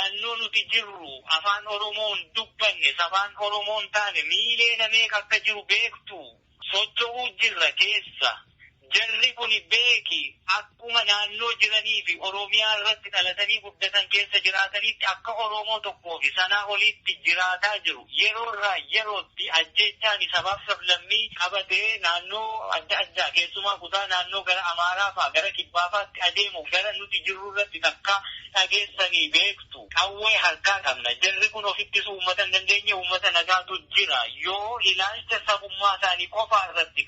naannoo nuti jirru afaan Oromoon dubbanne sabaan Oromoon taane miilee namee akka jiru beektu socho'uu jirra keessa. Jarri kun beeki akkuma naannoo jiranii fi Oromiyaa irratti dhalatanii guddatan keessa jiraatanitti akka Oromoo tokkoo fi sanaa olitti jiraataa jiru. Yeroo irraa yerootti ajjeechaan sabaaf sablammii qabatee naannoo adda addaa keessumaa kutaa naannoo gara Amaaraa fa'aa gara Kibbaa fa'aatti adeemu gara nuti jirru irratti akka dhageessanii beektu. Qawwee harkaa qabna. Jarri kun ofittis uummata hin dandeenye uummata nagaatu jira. Yoo ilaalcha sabummaa isaanii qofaa irratti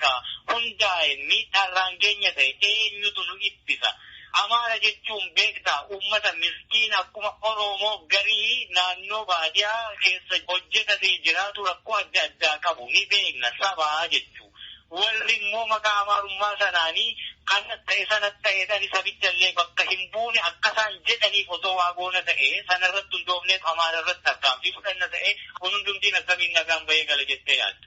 hundaa'e miidhaan keenya ta'e eenyutu nu ittisa. Amaara jechuun beektaa uummata miskiin akkuma Oromoo garii naannoo baadiyyaa keessa hojjetatee jiraatu rakkoo adda addaa qabu ni beekna sabaa jechuu. Warri immoo maqaa amaarummaa sanaanii kana ta'e sanatti ta'eedhaan sabichallee bakka hin buune akka isaan jedhaniif osoo waagoona ta'e sanarratti hundoofneef amaara irratti tarkaanfii fudhanna ta'e kun hundumtiin akkamiin nagaan bahee gala jettee yaadda.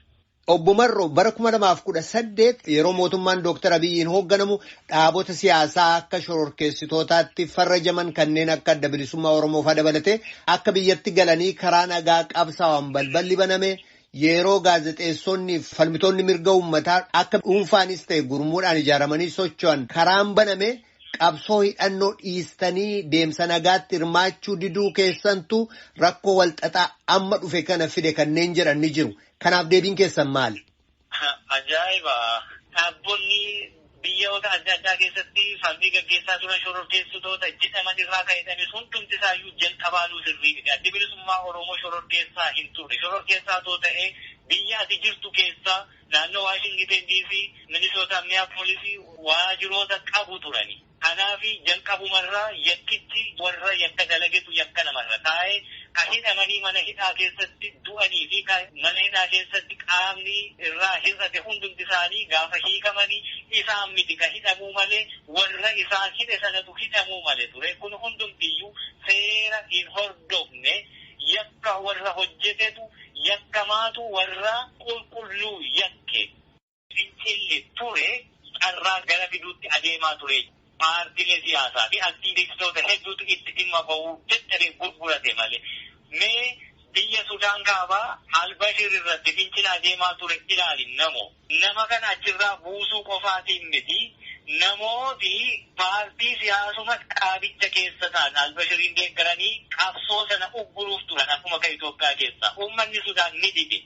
Obbo Marroo bara 2018 yeroo mootummaan Dr. Abiyyiin hoogganamu dhaabota siyaasaa akka shororkeessitootaatti farrajaman kanneen akka adda bilisummaa Oromoo fa'aa dabalatee akka biyyatti galanii karaa nagaa qabsaa'an balballi baname yeroo gaazexeessonni fi falmitoonni mirga uummataa akka dhuunfaanis ta'e gurmuudhaan ijaaramanii socho'an karaan baname qabsoo hidhannoo dhiistanii deemsa nagaatti hirmaachuu diduu keessantu rakkoo walxaxaa amma dhufe kana fide kanneen jedhan ni jiru. Kanaaf deebiin keessan maali? Ajaa'iba! Dhaabonni biyyoota adda addaa keessatti falmii gaggeessaa turan shororkeessitoota jedhaman irraa ka'etanis hundumti isaayyuu jalqabaanuu sirriidha. Addi bilisummaa Oromoo shororkeessaa hin turre. Shororkeessaa too ta'ee biyya ati jirtu keessaa naannoo Waashingiteen DC, Minisoota, Minneapolis waajiroota qabu turani. Kanaaf jalqabumarraa yakkichi warra yakka dalagetu yakka namarra taa'ee ka hidhamanii mana hidhaa keessatti du'anii fi mana hidhaa keessatti qaamni irraa hir'ate hundumti isaanii gaafa hiikamanii isaan miti ka hidhamuu malee warra isaan hidhe sanatu hidhamuu malee ture. Kun hundumtiyyuu seera hin hordofne yakka warra hojjetetu yakkamaatu warra qulqulluu yakke. Fincilli ture carraa gara fiduutti adeemaa ture. Paartiilee siyaasaa fi aktiivistoota hedduutu itti dhimma bahuu dadhabee gurgurate malee. Mee biyya Sudaan kaabaa Albashir irratti fincila adeemaa ture ilaalin nama kana achirraa buusuu qofaatiin miti. Namooti paartii siyaasuma dhaabicha keessa ta'an Albashiriin deeggaranii qabsoo sana ugguruuf turan akkuma kan Itoophiyaa keessa. Uummanni Sudaan ni dide.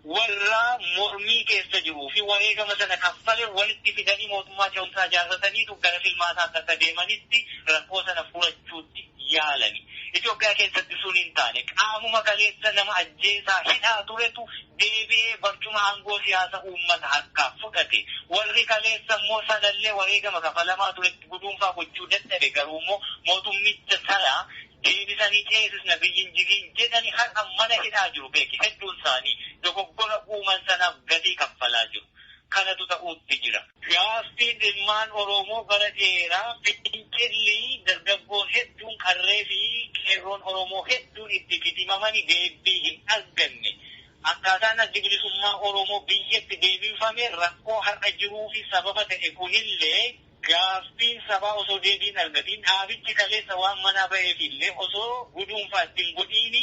Warra mormii keessa jiruu fi wareegama sana kaffalee walitti fidanii mootummaa ce'umsaa ijaarrataniitu gara filmaataa akka deemanitti rakkoo sana furachuutti yaalani. Itoophiyaa keessatti sun hin taane qaamuma kaleessa nama ajjeesaa hidhaa turetu deebi'ee barcuma aangoo siyaasa uummata harkaa fudhate. Warri kaleessa immoo sanallee wareegama kafalamaa turetti guduunfaa gochuu dadhabe garuu immoo mootummicha sana deebisanii ceesisna biyyin jiriin jedhani har'a mana hidhaa jiru beeki hedduun isaanii dogoggora uuman sanaaf gatii kaffalaa jiru. Kanatu ta'uutti jira. Gaaffiin ilmaan Oromoo bara dheeraa fincilli dargaggoon hedduun qarree fi qeerroon Oromoo hedduun itti fitimamanii deebii hin arganne. Akkaataan addi bilisummaa Oromoo biyyatti deebifame rakkoo har'a jiruu fi sababa ta'e kunillee gaaffiin sabaa osoo deebiin argatiin dhaabichi kaleessa waan manaa ba'eef illee osoo guduunfaa ittiin godhiini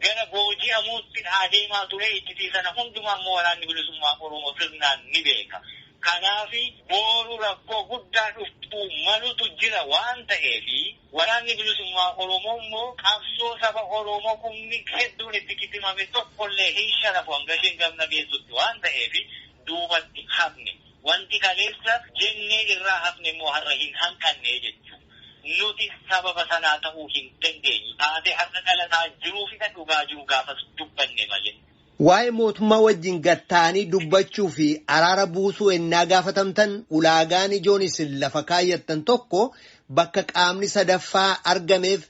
gara booji'amuutti adeemaa ture itti sana hundumaa immoo waraanni bilisummaa Oromoo sirnaan ni beeka. Kanaaf boru rakkoo guddaa dhuftuu malutu jira waan ta'eef waraanni bilisummaa Oromoo immoo qabsoo saba Oromoo kumni hedduun itti kitimame tokkollee hin sharafu hanga isheen gamna geessutti waan ta'eef duubatti hafne. Wanti kaleessa jennee irraa hafne immoo har'a hin hanqanne jechuudha. Nuti sababa sanaa ta'uu hin dandeenyu. Taatee har'a dhalataa jiruu fi dhugaa jiru gaafas dubbanne malee. Waa'ee mootummaa wajjin gatta'anii dubbachuu fi araara buusuu ennaa gaafatamtan ulaagaan ijoon isin lafa kaayyattan tokko bakka qaamni sadaffaa argameef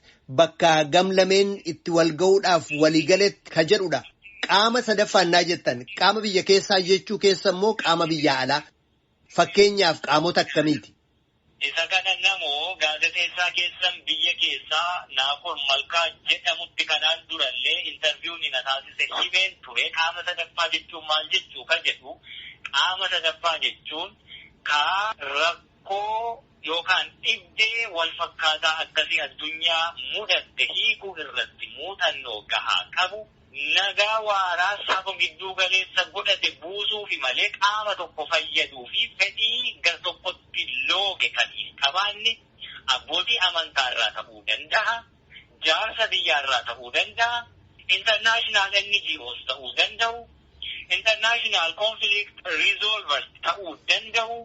bakka gamlameen itti wal ga'uudhaaf waliigaletti ka jedhudha. Qaama sadaffaa ennaa jettan qaama biyya keessaa jechuu keessa immoo qaama biyya alaa. Fakkeenyaaf qaamota akkamiiti? Isa kana namoo gaazexeessaa keessan biyya keessaa Naafor Malkaa jedhamutti kanaan durallee intarviiyuun na taasise himeen ture. Qaama sadaffaa jechuun maal jechuu ka jedhu qaama sadaffaa jechuun rakkoo yookaan dhibdee wal fakkaataa akkasii addunyaa mudatte hiikuu irratti muuxannoo gahaa qabu nagaa waaraa saba gidduu galeessa godhate buusuufi malee qaama tokko fayyaduu fi fedhii gar tokkotti looge kan hin qabaanne abbootii amantaarraa ta'uu danda'a, jaarsa biyyaarraa ta'uu danda'a, international NGOs ta'uu danda'u, international conflict resolvers ta'uu danda'u,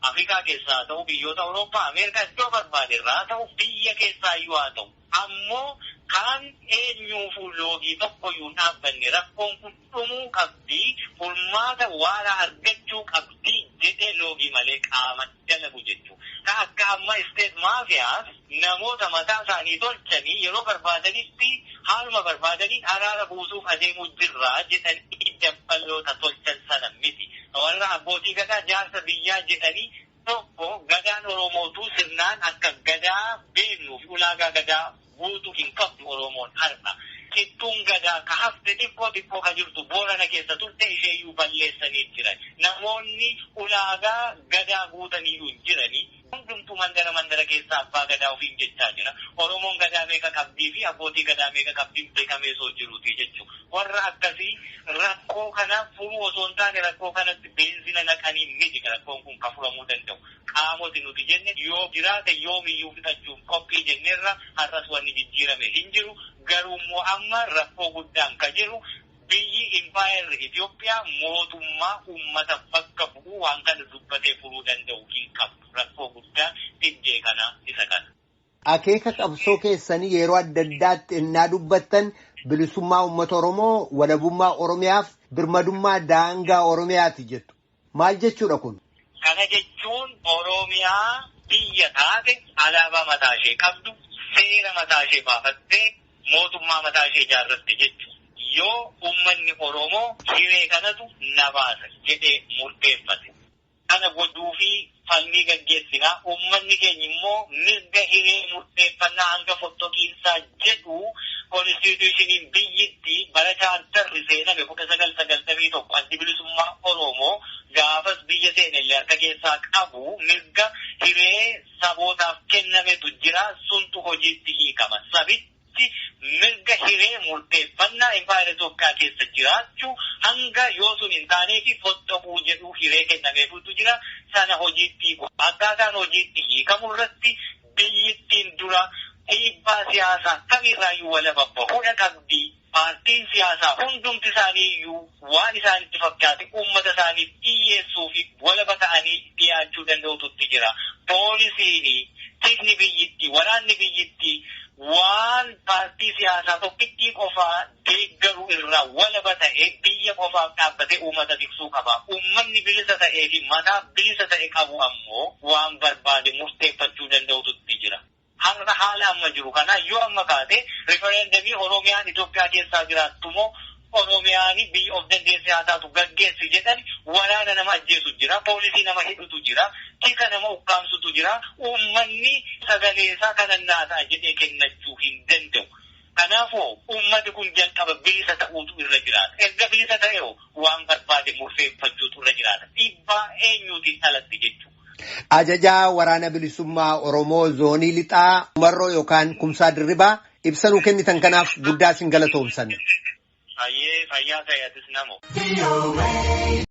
Afrikaa keessaa ta'u, biyyoota Awurooppaa, Ameerikaa iddoo barbaaderraa ta'u, biyya keessaa iyyuu haa ta'u. Ammoo kan eenyuufuu loogii tokkoyyuu dhaabbanne rakkoon kun dhumuu qabdi, furmaata waaraa argachuu qabdi jedhee loogii malee qaama dalagu jechuudha. Ka akka amma isteet maafiyaas namoota mataa isaanii tolchanii yeroo barbaadanitti haaluma barbaadanii araara buusuuf adeemuu jirraa jedhanii dabbaloota tolchan sana miti. Warra abbootii gadaa jaarsa biyyaa jedhanii tokko gadaan Oromootuu sirnaan akka gadaa beeknuuf ulaagaa gadaa guutuu hin qabdu Oromoon har'a. Kittuun gadaa ka hafte xiqqoo ka jirtu Boorana keessa turte isheeyyuu balleessanii jiran. Namoonni ulaagaa gadaa guutaniyyuu hin jiranii. Hundumtuu mandara keessa abbaa gadaa ofiin jechaa jira. Oromoon gadaa meeqa qabdii fi abbootii gadaa meeqa qabdii beekamee soo jiruuti jechuudha. Warra akkasii rakkoo kana furuu osoo hin taane rakkoo kanatti beenzina naqanii miti rakkoon kun ka furamuu danda'u. Qaamoti nuti jenne yoo jiraate yoomiyyuu fixachuuf qophii jenneerra har'as wanni jijjiirame hin jiru. Garuummoo amma rakkoo guddaan ka jiru biyyi impaayerri Itoophiyaa mootummaa uummata bakka bu'uu waan kana dubbatee furuu danda'u hin qabu. Rakkoo guddaan dhibdee kana isa kana. Akeeka qabsoo keessanii yeroo adda addaatti innaa dubbattan bilisummaa uummata Oromoo, walabummaa Oromiyaaf birmadummaa daangaa Oromiyaati jettu. Maal jechuudha kun? Kana jechuun Oromiyaa biyya taate alaabaa mataa ishee qabdu, seera mataa ishee baafattee, mootummaa mataa ishee ijaarratte jechuudha. Yoo uummanni Oromoo hiree kanatu na baasa jedhee murteeffate. Kana godhuu fi falmii gaggeessinaa uummanni keenya immoo mirga hiree murteeffannaa hanga fottoqiinsaa jedhu konstitushiniin biyyittii bara chaartarri seename 1991 addi bilisummaa Oromoo gaafas biyya seenellee harka keessaa qabu mirga hiree sabootaaf kennametu jira suntu hojiitti hiikama. Sabitti mirga hiree murteeffannaa impaayera Itoophiyaa keessa jiraachuu hanga yoo sun hin taaneefi fottoquu jedhu hiree kennameefutu jira. Sana hojiitti hiiku. Akkaataan hojiitti hiikamu irratti biyyittiin dura dhiibbaa siyaasaa kamirraayyuu walaba bahuudha qabdi. Paartiin siyaasaa hundumti isaaniiyyuu waan isaanitti fakkaate uummata isaaniif dhiyyeessuu fi walaba ta'anii dhiyaachuu danda'ututti jira. Poolisiin, tikni biyyittii, waraanni biyyittii waan paartii siyaasaa tokkittii qofaa deeggaru irraa walaba ta'e biyya qofaaf dhaabbatee uummata tiksuu qaba. Uummanni bilisa ta'ee fi mataa bilisa ta'e qabu ammoo waan barbaade murteeffachuu danda'ututti jira. Har'a haala amma jiru kana yoo amma kaate rifereendamii Oromiyaan Itoophiyaa keessaa jiraattu moo Oromiyaan biyya of dandeessee haa taatu gaggeessi jedhan waraana nama ajjeesu jira, poolisii nama hidhutu jira, tika nama ukkaamsutu jira. Uummanni sagalee isaa kanannaasaa jedhee kennachuu hin danda'u. Kanaafuu uummati kun jalqaba bilisa ta'uutu irra jiraata. Erga bilisa ta'ee waan barbaade murteeffachuutu irra jiraata. Dhiibbaa eenyuutiin alatti jechuudha. Ajajaa waraana bilisummaa Oromoo zoonii lixaa Umarroo yookaan Kumsaa Dirribaa ibsa nuu kennitan kanaaf guddaa isin galatoomsanna. Fayyaa ta'e atis namoo.